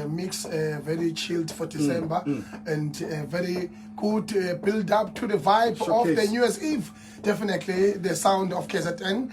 mix, very chilled for December, and very good build up to the vibe of the New Year's Eve. Definitely the sound of KZN,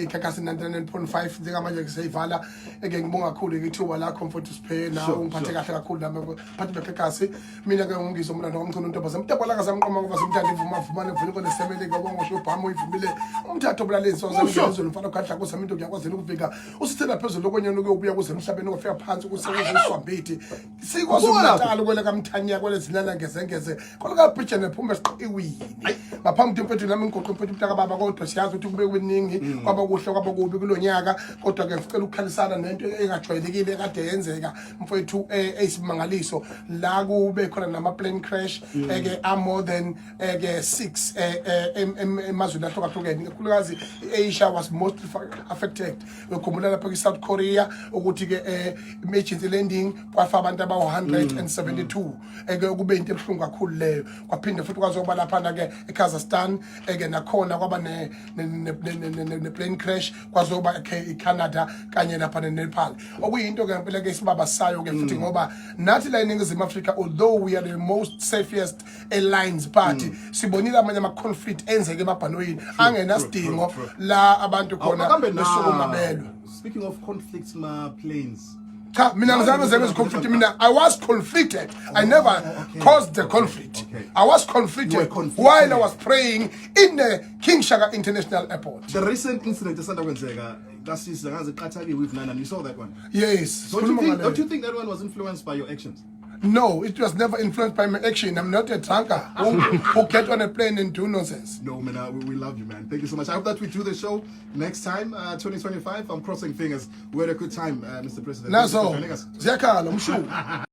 Kakasi 99.5, njengamanje kuseyivala ngibonga kakhulu ngithuba la comfort spray na ungiphathe kahle kakhulu nami phathi beKakasi. Mina ke ngizomlanda ngomculo uNtobaza mtapolaka zamqoma ngoba simthanda ivuma vumane mvule kone semele ngabonga usho bhamu ivumile umthatho bulaleni so zamngezwe mfana ugadla kusaminto kuyakwazela ukuvika usithela phezulu lokonyana ukuyobuya kuze emhlabeni ofika phansi kusebenziswambiti sikwazi umnatalo kwele kamthanya kwele zinana ngezengeze kolaka picture nephumbe siqiwini ngaphambi kwempethu nami ngigoqo impethu umntaka baba kodwa siyazi ukuthi kube kuningi kwaba kuhle kwaba kubi kulonyaka kodwa ke ngicela ukukhalisana nento engajwayelekile kade yenzeka mfowethu esimangaliso la kube khona nama plane crash ke are more than 6 emazweni ahlukahlukene kakhulukazi Asia was most affected. Ukhumbula lapha eSouth Korea ukuthi ke emergency landing kwafa abantu aba 172 kube into ebhlungu kakhulu leyo kwaphinda futhi kwazoba lapha na ke eKazakhstan nakhona kwaba ne plane crash kwazoba eCanada kanye lapha neNepal okuyinto ke ngempela ke isibaba sayo ke futhi ngoba nathi la eNingizimu Afrika although we are the most safest airlines party sibonile amanye ama conflict enzeke emabhanoyini angenasidingo la abantu khona besukumabelwe. Speaking of conflicts ma planes, mina ngizama zenze conflict mina I was conflicted. I never caused the conflict. I was conflicted while I was praying in the King Shaka International Airport. The recent incident esanda kwenzeka kasisi ngaze qathakiwe with Nana, you saw that one? Yes. Don't you think that one was influenced by your actions? No, it was never influenced by my action. I'm not a drunker who get on a plane and do nonsense. No, man, we love you, man. Thank you so much. I hope that we do the show next time, 2025. I'm crossing fingers. We had a good time, Mr. President. Naso, Ziyakhala, mshu.